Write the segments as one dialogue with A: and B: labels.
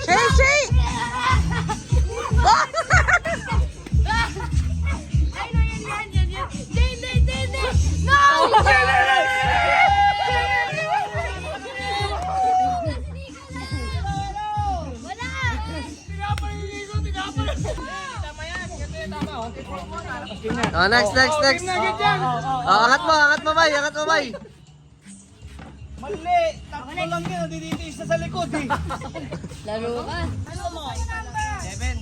A: Shake, shake! Oh, next. Angat mo, bay.
B: Mali! Takbo lang yun, diditiis na sa likod eh.
C: Laro ka.
B: Ano mo? 7.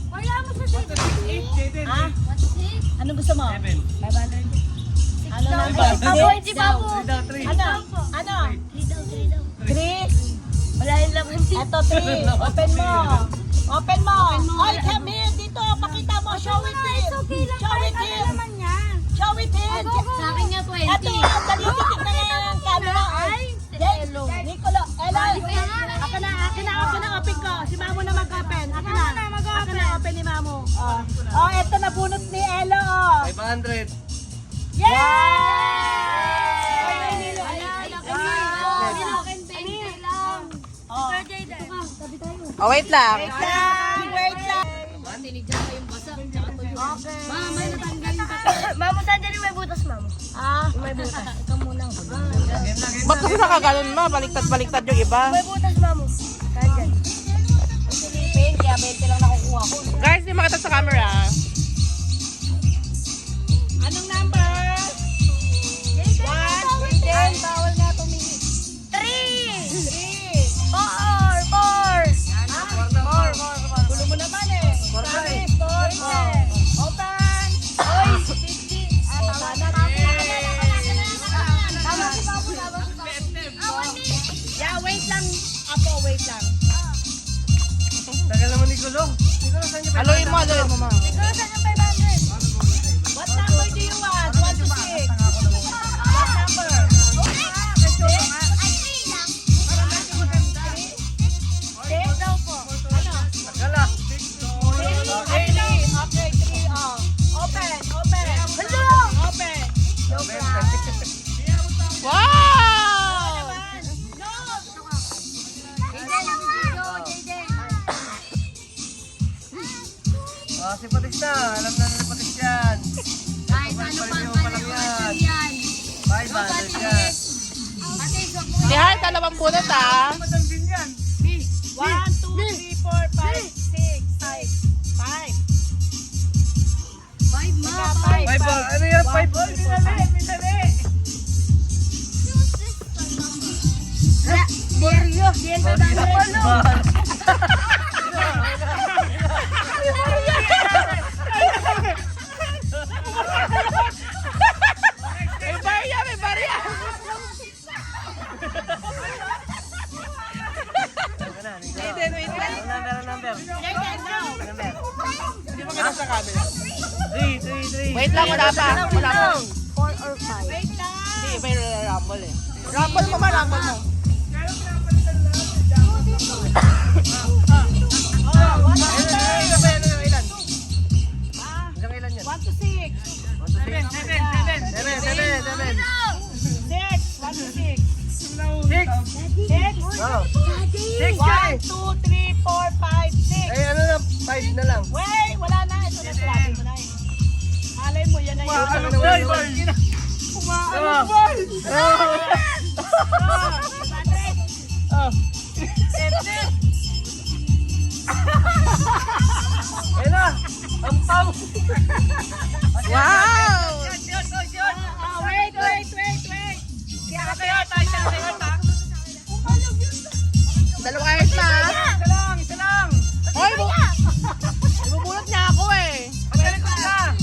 C: Wala mo sa dito.
B: 8, Jaden.
C: Ha? Ano gusto mo?
B: 7.
C: 500. Ano na?
B: Ako,
C: hindi pa po.
B: 3 daw, 3.
C: Ano? 3 daw. 3? Wala yung laman. Ito, 3. Open mo. Oy, come here. Dito, pakita mo. Show it here. Show it here. Show it here.
D: Sa akin nga 20.
C: Ito, dali titik na lang ang camera. Hello. Nicolo. Hello. Akin na, open ko. Si Mamo na mag-open. Akin na, open ni Mamo. Oh, ito nabunot ni Elo.
B: 500.
C: Yay!
A: Oh, wait lang.
C: Wait lang.
D: Tinigyan pa yung basa. Tsaka to yung...
C: Okay.
D: Mama, may natanggalin pa.
C: Mamo, sandali may butas, Mamo. May butas.
D: Ikaw muna.
A: Ba't kasi nakaganon mo? Baliktad yung iba.
C: May butas, Mamo. Kaya silipin, kaya 20 lang nakukuha ko.
A: Guys, di makita sa camera.
C: Anong number? 1, Jaden. Bawal nga tumingin. 3. 4. Gulo mo naman eh. Sabi, 4. Open. Oy, 50. Tama na. Tama si Papo. Yeah, wait lang. Apo, wait lang.
B: Tagal naman ni Gulong. Saan niya
A: Aloy mo, ma.
C: Ikaw, saan yung 500? What number do you want? 1 to 6? What number? 6 daw po. Ano?
B: Tagal ah.
C: 3. Okay, 3. Open. Hello! Open. Joke lang.
A: Wow!
B: Oh, si Patis na. Alam na ni Patis yan.
D: Kahit ano pa
B: lang yan.
D: yan.
B: 500 yan.
A: Si Hal, dalawang bunot ah.
B: Madam din yan.
C: 1, 2, 3, 4, 5, 6, 5.
D: 5 ma.
B: 5 ba? Ano yan? 5 ba? Minali.
D: Mario.
A: May barya! Wait lang.
B: Number.
A: Hindi makita sa camera.
B: 3.
A: Wait lang, wala pa.
C: 4 or 5. Wait lang.
A: Hindi, may rumble eh. Rumble mo.
B: Ilan yan?
C: 1 to 6.
B: 7.
C: 1 to 6.
B: 6.
C: 6.
B: Oh. 6
C: 1, 2, 3, 4, 5, 6.
B: Eh, ano na? 5 na lang.
C: Wait, wala na. Ito na sinabi mo na eh. Alay mo, yan na yun.
B: Umaalog boy! Umaalog boy! Ayun na! Ang pang!
A: Wow!
C: Wait.
A: Dalawa kahit na.
B: Isa lang!
A: Hoy, ibubulot niya ako eh.
B: Pagkalikod ka!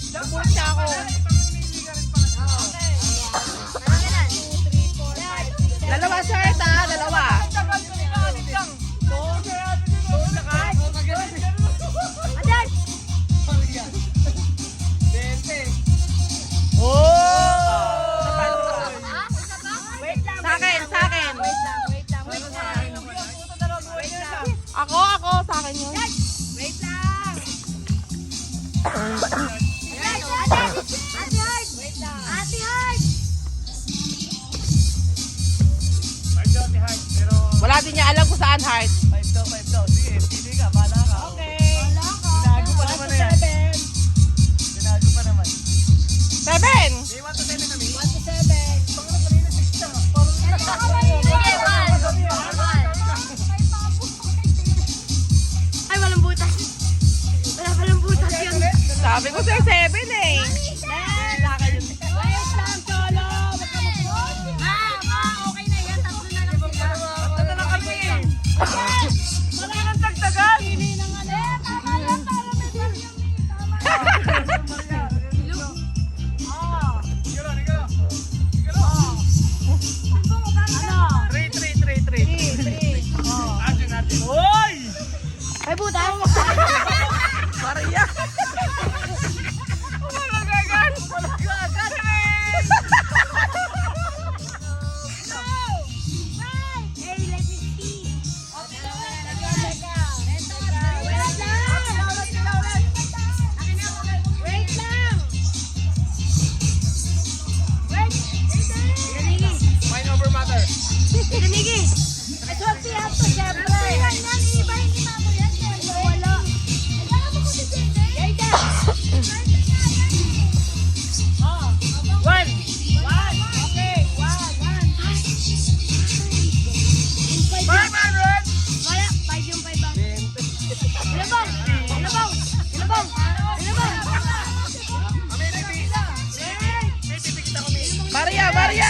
A: Ibubulot niya ako. Dalawa shirt ah, dalawa. One heart.
B: 5 daw, 5 daw. Sige, pili ka. Bahala ka.
C: Okay.
B: Binago pa naman na yan.
C: 7.
B: Binago pa naman.
A: 7.
B: May 1 to 7 kami.
C: 1 to 7.
B: Parang kanina 6 na. Parang
D: Sige, one. Ay, walang butas. Wala palang butas yun.
A: Sabi ko sa'yo 7 eh.
C: Wait lang, Cholo.
D: Okay na yan. Tatlo na lang sila.
B: Basta na lang kami.
C: Wala kang tagtagan. Hindi nang ano. Tama yan, para may baryo. Ano?
B: 3. Action natin. Hoy!
C: Ay, butas.
A: Maria.
B: Mind over matter.
A: Maria, Maria.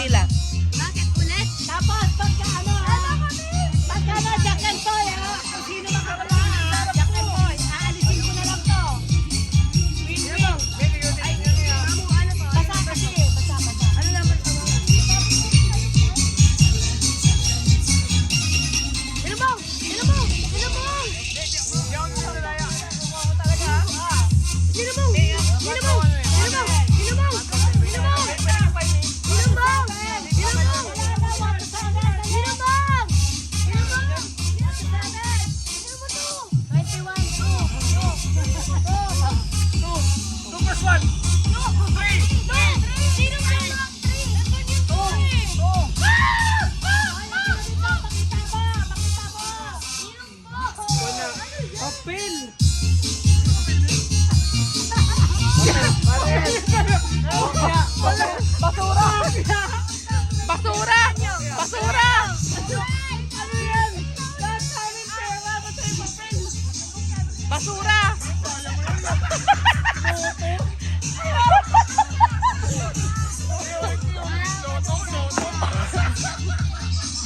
A: Pila.
D: Bakit ulit?
C: Tapos, pagka Jack and Toy, kung sino makakawala, Jack and Toy, aalisin ko na lang to. Basa kasi, basa. Ano naman ito? Ilubong!
A: Basura! Basura! Basura!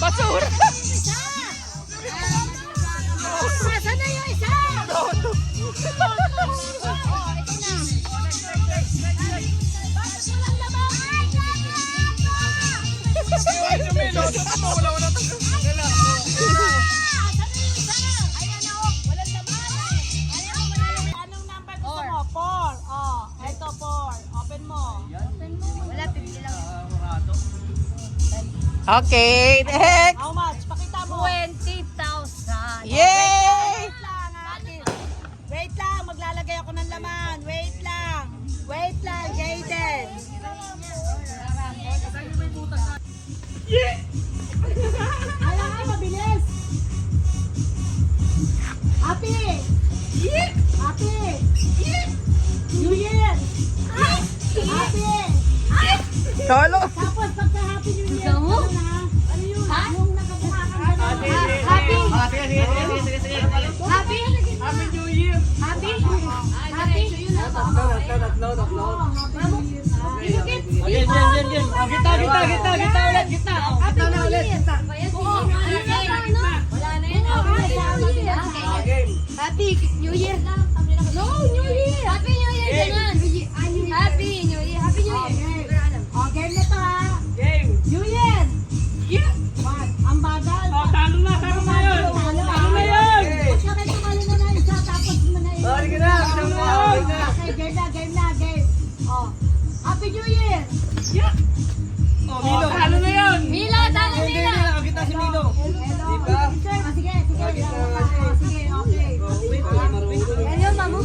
A: Basura!
C: Nasaan na yung isa? Anong number gusto mo? 4. Oh, eto 4. Open mo.
D: Wala, pipili lang.
A: Okay, next!
C: How much? Pakita mo.
D: 20,000.
A: Yay!
C: Wait lang, ate. Wait lang, maglalagay ako ng laman. Wait lang, Jaden. Kailangan mabilis. Happy! Happy! New Year! Happy!
A: Cholo!
C: Tapos pagka Happy New Year,
D: Gusto mo?
C: ano na? Ano yun? Yung nakabuka ka na.
D: Happy?
C: Happy?
B: Happy New Year!
C: Happy? Happy?
B: Tatlo.
C: Again.
B: Gitna. Gitna na ulit.
D: Wala na yun.
B: Game.
D: Happy New Year. No, New Year. Happy New Year. Ganyan. Happy New Year. Happy New Year.
C: Okay na to ha.
B: Game.
C: New Year. What? Ang bagal.
B: Talo na yun.
C: Talo na
B: yun.
C: Pagka may tumalo na na isa, tapos mo na yun.
B: Sorry ka na.
C: Okay, game na. Oh. Happy New Year.
B: Milo, talo na yun.
D: Milo, talo nila.
B: Nakakita si Milo.
C: Hello.
B: Diba?
C: Sige. Sige, okay.
B: Wait, marunong.
D: Ano, mamu?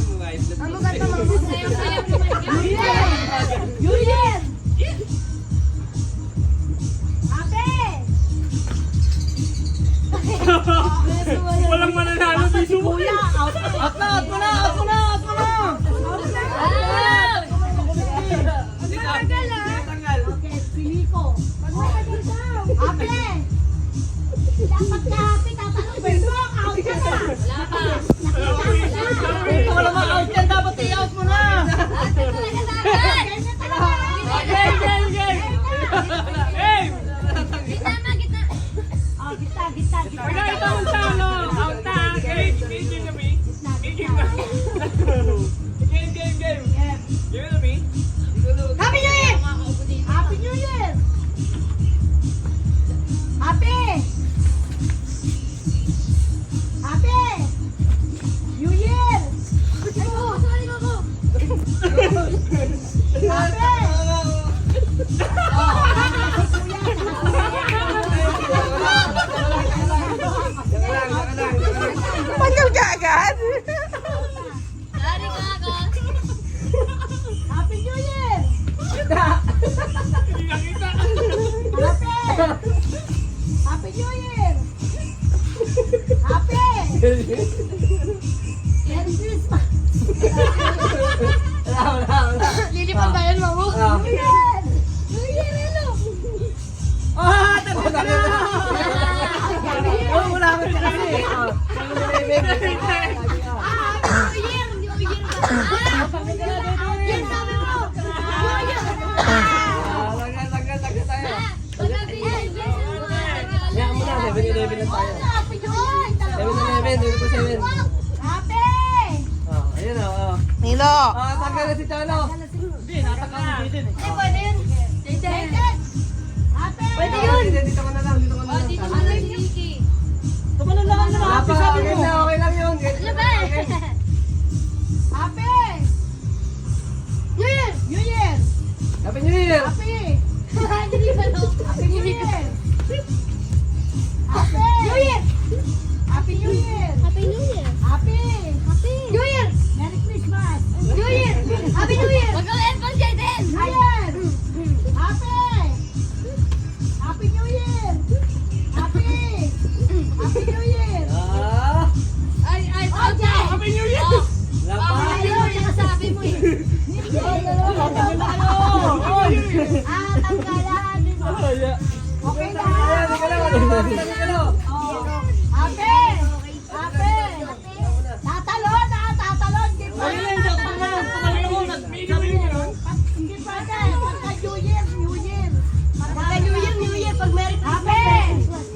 D: Mamu, ganda mamu. Sa'yo.
C: New Year! Happy! Merry Christmas!
B: Wala.
D: Lilipad tayo, mamo.
C: New Year! New Year, hello!
B: Tagal na. Wala ka sa kasi.
D: New Year! New Year ba? Yan sabi mo! New Year!
B: Tagal tayo.
D: Pag-ibig!
B: Yan mo na, 7-11 lang tayo. 7-11, dito po 7.
C: Happy!
B: Ayun o.
A: Nilo.
B: Tagal na si Cholo.
D: Eh, pwede yun.
C: Jaden! Happy!
D: Pwede yun.
B: Dito ka na lang, dito ka na lang.
D: Dito ka lang, Nikki.
C: Tumalun lang ang
B: Wala pa, okay lang yun.
D: Ano ba?
C: Happy!
D: New Year!
C: New Year!
B: Happy New Year!
C: Happy!
D: Hindi ba no?
C: Happy New Year! Happy!
D: New Year!
C: Happy New Year!
D: Happy New Year!
C: Happy!
D: Happy! New Year!
C: Merry Christmas!
D: New Year! Happy New Year! Wag kang aircon siya din!
C: New Year! Happy! Happy New Year! Happy! Happy New Year!
D: Ay, okay! Happy New Year!
B: Wala pa.
D: Happy New Year sabi mo eh.
C: Tanggalan! Okay na!
B: Hindi ka lang.
C: Oh. Happy! Happy! Tatalon na! Tatalon! Hindi pwede! Hindi pwede! Pagka New Year! New Year!
D: Pagka New Year, New Year. Pag Merry
C: Happy!
D: Christmas.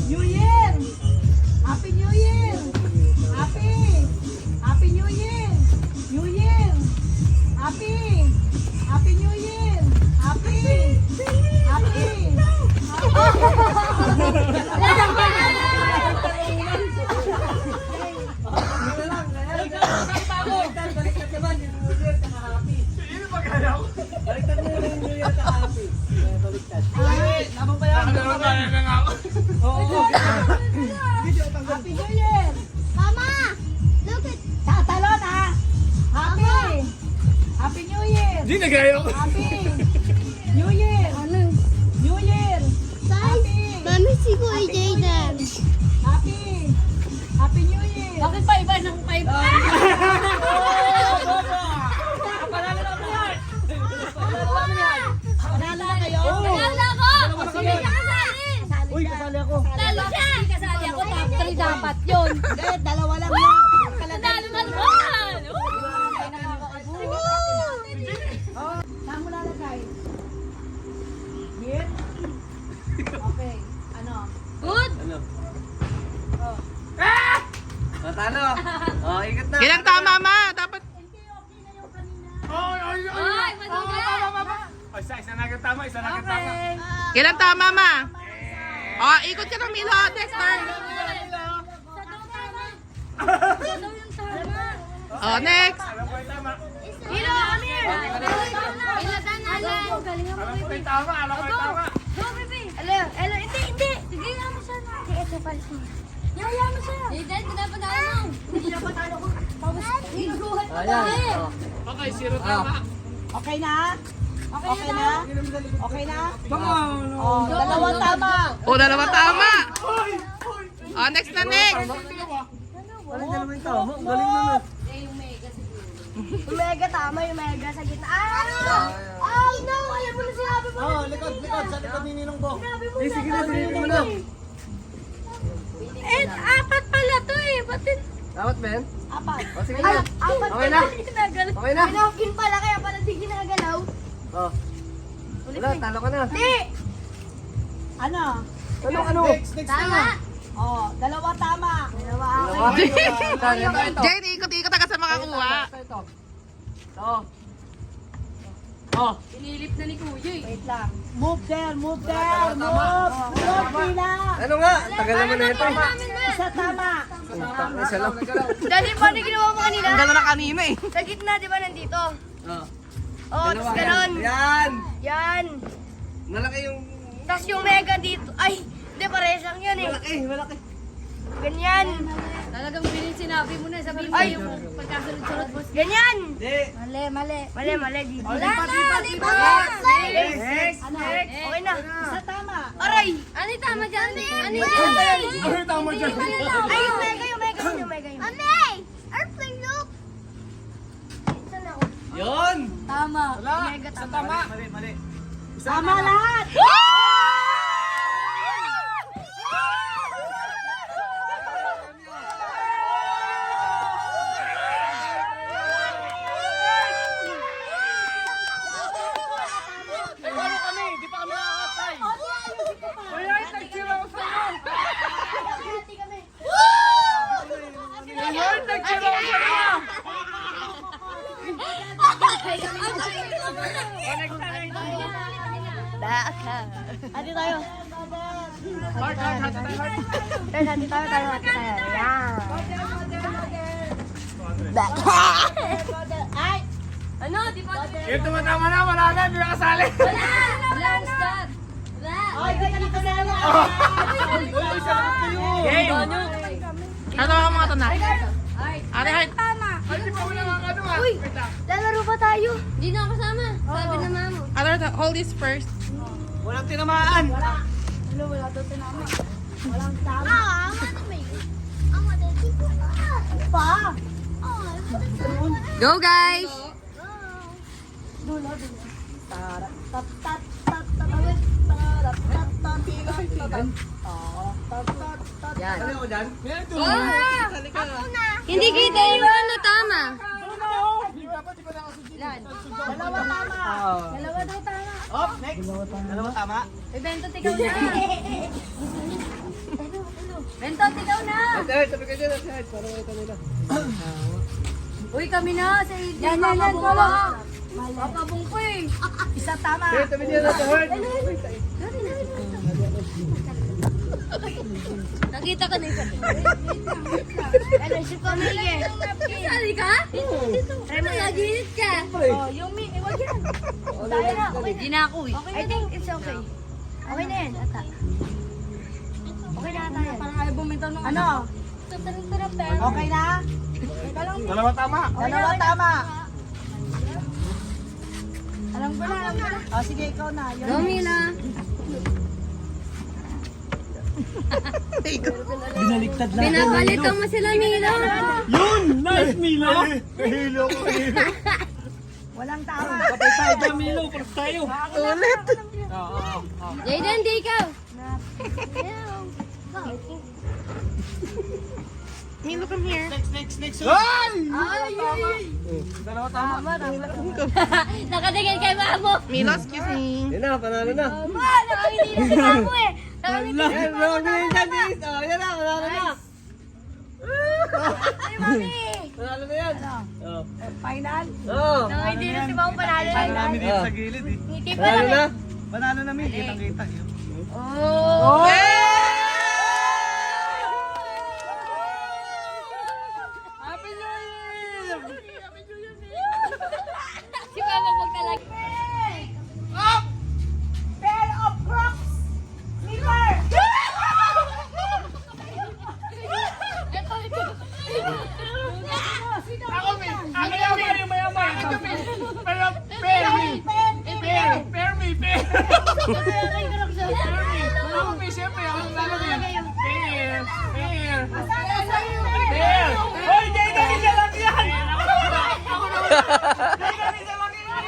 C: New Year! Happy New Year! Happy! Happy New Year! New Year! Happy! Happy New Year! Happy! Happy!
B: Baliktad mo yung New Year tsaka happy. Baliktad.
C: Happy New Year!
D: Mama! Look at...
C: Tatalon ha! Happy! Happy New Year!
B: Hindi nagayo.
C: Happy! New Year!
D: Ano?
C: New Year! Happy!
D: Mami, si Kuya Jayden.
C: Happy! Happy New Year!
D: Bakit pa iba ng pa iba?
C: Panalo na kayo?
D: Panalo ako! Hindi ka kasali!
B: Uy, kasali ako.
D: Talo siya! Kasali ako, top 3 dapat yun.
C: Hindi, dalawa lang yun.
D: Nanalo naman!
C: Saan mo lalagay? Here? Okay. Ano?
D: Good!
B: Ano? Natalo. Ikot na.
A: Ilang tama, ma? Dapat.
C: Hindi, okay na yung kanina.
D: Ay, maduga!
A: Ilang tama, ma? Oh, ikot ka ng Milo, Dexter.
D: Siya daw yung tama.
A: Oh, next.
D: Hilo, Amir! Ilatan na lang. Galingan mo, baby. Go, baby. Hello, hindi. Sige, mo siya na. Sige, ito palis mo. Yaya mo siya. Jayden, pinapatalo mo. Hindi na patalo ko. Higuhan pa
B: Ayan.
D: tayo.
C: Okay na? Okay na? Okay na?
B: Come on.
C: Oh, dalawang tama.
A: Oh, dalawa tama. Oh, next na, next.
B: Walang dalawa yung tama. Galing naman.
D: Yung mega tama, yung mega sa gitna. Oh, no! Alam mo na sinabi mo.
B: Likod. Sa likod ni Ninong Bong.
D: Sige
B: na, sinipin mo na.
D: Apat pala to eh. Batin.
B: Dapat, Ben?
C: Apat.
B: Sige na.
D: Apat
B: Okay
D: pala
B: na.
D: yung ginagalaw.
B: Okay na.
D: Pinapkin pala kaya pala di ginagalaw.
B: Wala, talo ka na.
D: Di!
C: Ano?
B: Ano?
D: Tama!
C: Oh, dalawa tama. Dalawa
B: Ito.
A: Jane, ikot-ikot ka sa makakuha.
B: Ito. Oh.
D: Pinilip na ni Kuya eh.
C: Wait lang. Move there, move there. Move. Move, Pila.
B: Ano nga? Tagal naman na ito.
C: Isa tama.
B: Isa lang.
D: Dali pa na ginawa mo kanina?
A: Ang gano'n na kanina eh.
D: Sa gitna, di ba nandito?
B: Oh.
D: Oh, tapos ganon.
B: Yan.
D: Yan.
B: Malaki yung...
D: Tapos yung mega dito. Ay, hindi parehas lang yan eh.
B: Malaki.
D: Ganyan.
E: Talagang sinabi mo na, sabihin mo
D: Ay.
E: yung pagkasunod-sunod mo.
D: Ganyan.
B: Hindi.
D: Mali dito.
C: Oh,
D: Wala na, lipat.
B: Next.
C: Ano? Okay na. Isa tama.
D: Aray! Ano yung tama dyan? Ano yung tama dyan?
F: Ano yung tama dyan?
D: Ay, yung mega, yung mega, yung mega. Amay! Airplane loop!
B: Yun!
D: Tama.
F: Wala.
D: Mega
F: Isa
D: tama.
F: tama. Mali, mali.
C: Tama lahat.
F: Eh, paano kami? Di pa kami nakakatay. Kaya nag-zero ako sa'yo. Kaya nag-zero ako sa'yo.
C: Hati tayo.
F: Heart, heart, heart, heart.
C: Hati tayo. Yan. Ay!
D: Ano? Di ba?
F: Yung tumatama na, wala na, hindi nakasali.
D: Wala, stop. Wala.
C: Ay, di ka nakasala.
F: Uy, sarap kayo. Game.
A: Ano ang mga tanak? Ate Heart.
F: Hindi pa wala mga ano ah.
D: Uy, lalaro pa tayo. Hindi na kasama. Sabi na mamo.
A: Ate Heart, hold this first.
F: Walang tinamaan.
C: Walang tama.
D: Ah, ano may? Ang madali ko.
C: Pa!
A: Go guys!
B: Yan. Ano ko dyan?
D: Hindi kita yung ano tama.
C: Dalawa tama.
D: Dalawa daw tama.
F: Op, next. Dalawa tama.
D: Bento, tigaw na. Bento, tigaw na.
B: Ate, tabi ka dyan. Ate, para makita nila.
D: Uy, kami na. Sa
C: Yan, wala.
D: Papabong ko eh.
C: Isa tama.
B: Ate, tabi dyan. Ate, heart.
D: Nakita ka na isa. Ano, si Pamige. Kasali ka? Ano, naginit ka?
C: Oh, yung mi, wag yan. Tayo na.
D: Hindi na ako eh.
C: I think it's okay. Okay na yan, ata. Okay na ata yan.
D: Parang ayaw bumitaw nung
C: Ano? Okay na?
F: Dalawa tama.
C: Dalawa tama. Alam ko na. Oh, sige, ikaw na. Yun.
D: Romila.
F: Binaliktad lang.
D: Pinapalitan mo sila, Milo.
F: Yun! Nice, Milo! Hilo ko, hilo.
C: Walang tama.
F: Kapay tayo dyan, Milo. Paras tayo.
A: Ulit!
D: Jayden, di ikaw.
A: Milo, come here.
F: Next. Ay! Dalawa tama.
D: Nakatingin kay Mamo.
A: Milo, excuse me.
B: Yan na, panalo na.
D: Ma, nakatingin si Mamo eh. Nakatingin.
B: Yan, rawag na yun dyan, Denise. Oh, yan na, panalo na.
D: Ay, Mami.
B: Panalo na yan. Oh.
C: Final.
B: Oh.
D: Hindi na si Mamo panalo.
F: Namin dito sa gilid eh.
D: Ngiti pa
B: Panalo
D: lang
B: na.
D: eh.
F: Banano namin, kitang-kita.
D: Oh.
F: Happy New Year!
D: Si Mama magkalag.
C: Pair of Crocs. Liver.
F: Ako, may. Ang mayamay. Pero, pair me. Ako, may, siyempre, ako lalagyan. Pair. Hoy, Jayden, isa lang yan! Ako na. Jayden, isa lang yan!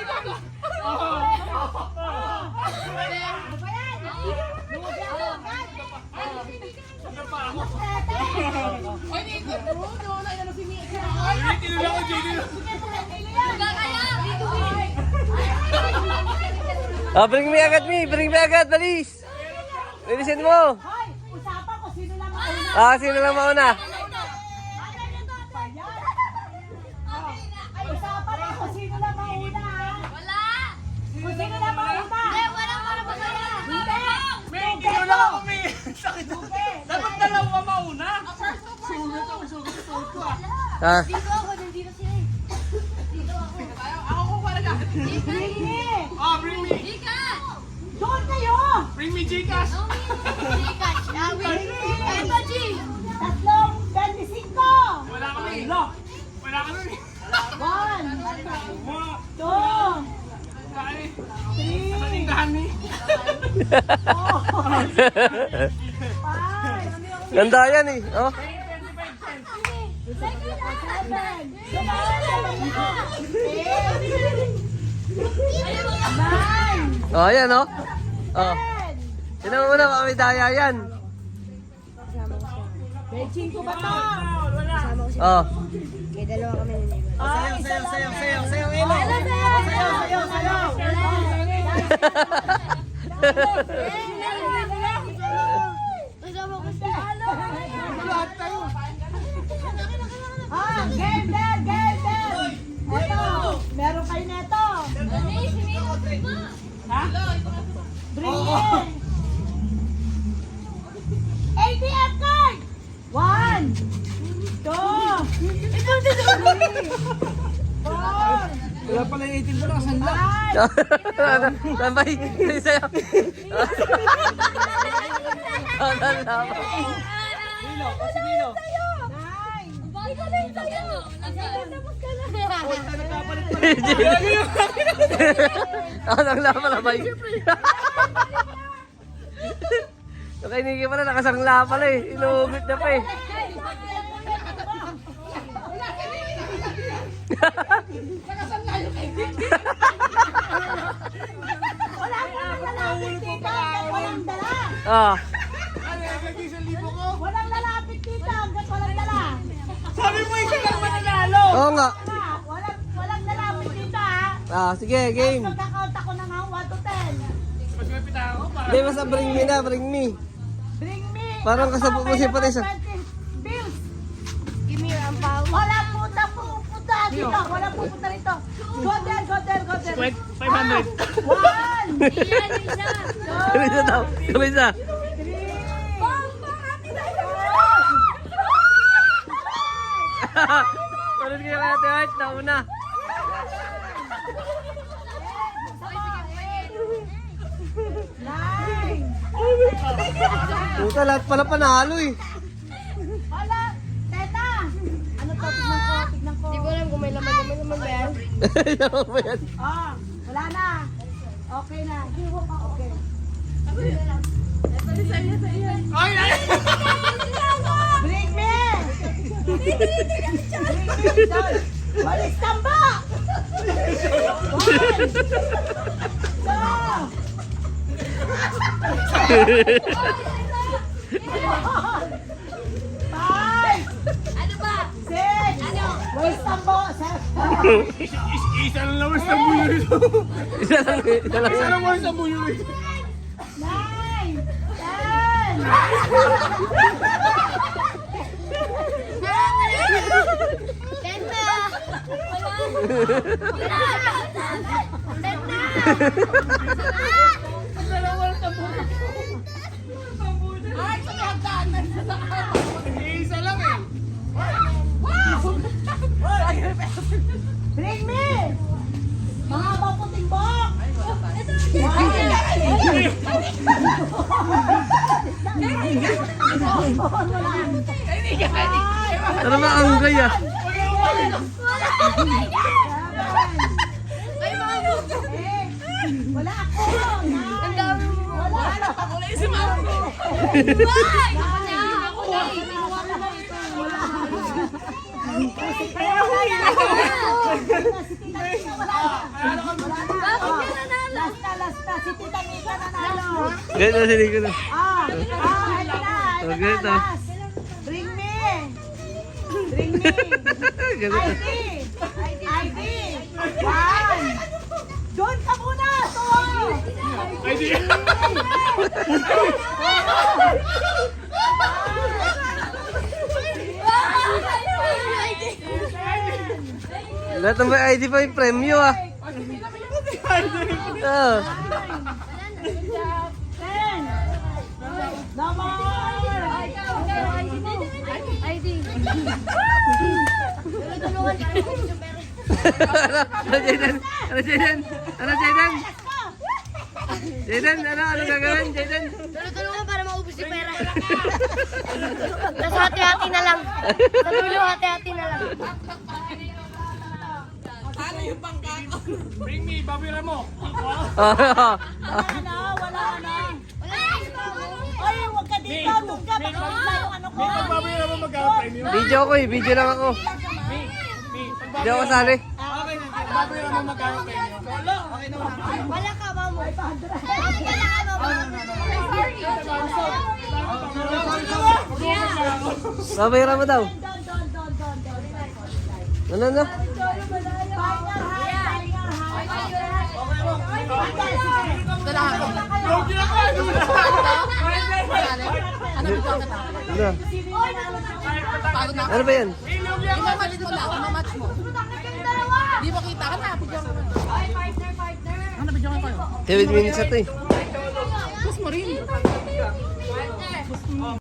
F: Ay, tinula ko, Jayden.
B: Oh, bring me agad, me. Bring me agad, balis. Bilisin mo.
C: Hoy, usapan ko sino lang mauna.
B: Ah, sino lang mauna?
C: Ay, usapan ko kung sino lang mauna.
D: Wala.
C: Kung sino lang mauna.
D: Wala para masaya.
C: Hindi.
F: May, tinula ako, may. Sakit ako. Dapat dalawa mauna. Sugat ko ah.
B: Ah.
D: Dito ako, nandito sila eh. Dito ako.
F: Ako ko pala ka.
C: Hindi.
F: Ah, bring me.
D: Dika!
C: Doon kayo.
F: Bring me Gcash.
D: Dika! Ay, Baji!
C: Tatlong 25.
F: Wala kami. Wala kami.
C: 1, 2,
F: Kain.
C: 3,
F: Dani.
B: Ganda yan eh. Oh. Oh, ayan oh. Oh. Sino muna, mamidaya yan.
C: Beijing ko ba to?
B: Oh.
C: Ay,
F: Sayaw, Elo.
C: game there. Eto, meron kayo neto. Bring in. ATM card. 1, 2, 4,
F: Wala pala yung 18 mo na kasanla.
C: 5.
B: Tambay. Sa'yo. Oh, nalaman. Ako nang laban na ba yun? Okay, Niki pala, nakasangla pala eh. Inuugit na pa eh.
C: Walang dala.
B: Ah.
C: Walang lalapit dito hanggat walang dala.
F: Sabi mo isa lang mananalo.
B: Oo nga.
C: Walang lalapit dito ha.
B: Ah, sige, game.
C: Magkakount ako ng 1 to 10.
F: Mas may pita ako para.
B: Hindi, basta bring me na, bring me.
C: Bring me.
B: Parang kasabot mo si Patricia.
C: Bills.
D: Give me your ampaw.
C: Wala pupunta dito. Wala pupunta rito. Go there.
F: 500.
C: 1,
D: Iyan, isa.
B: Kalisa daw, kalisa.
C: 3,
B: Ulit kayo kaya, Ate nauna.
C: Nine.
B: Puta, lahat pala panalo eh.
C: Wala. Teta. Ano to? Tignan ko.
D: Hindi ko alam kung may laman ba yan.
B: Yaman ba yan?
C: Ah, wala na. Okay na. Okay.
F: Ay, ay!
C: Bring me! Walis tamba! 1, 2, 5,
D: Ano ba?
C: 6, walis tambo, 7,
F: Isa lang naman sa buyo nito.
B: Isa lang.
F: Isa lang naman sa buyo nito.
C: 9, 10,
D: Ten na. Ten na.
F: Isa lang eh.
C: Bring me! Mga maputing bok!
B: Ano ba ang gaya?
C: Wala ako!
D: Ang dami mo.
C: Wala ako na si Mamo!
D: Ay! Ako na eh. Kinuha ko na ito. Bakit ka nanalo?
C: Last na, si Tita Nika nanalo.
B: Ganito sila ko na.
C: Ito na.
B: Okay, ito.
C: Last. Bring me! Bring me!
B: Ganito.
C: ID! 1! Doon ka muna! 2!
F: Ay, di.
B: Lahat ng may ID pa yung premyo ah. Oo.
C: 10! No more!
D: ID.
B: Ano, Jayden? Ano, Jayden? Ano, Jayden? Jayden, ano gagawin, Jayden?
D: Tulungan para maubos yung pera. Tapos hati-hati na lang. Sa dulo, hati-hati na lang.
A: Ano yung pangkako?
F: Bring me, babira mo.
C: Wala na. Oy, huwag ka dito. Doon ka. Baka wala yung ano ko.
F: Pag babira mo, mag-premium.
B: Video ako eh, video lang ako. Hindi ako kasali.
F: Okay, pag babira mo, mag-premium. Wala, okay naman.
D: Wala ka, mamo.
B: Babayara mo daw. Ano?
F: Lugi na ka, lugi na ka.
B: Ano?
A: Pagod na ako.
B: Ano ba yan?
A: Imamalit mo na ako, mamatch mo. Di ba kita ka na? Bigyan ko na. Ano, bigyan ko kayo?
B: 7 minutes na to eh.
A: Gusto mo rin.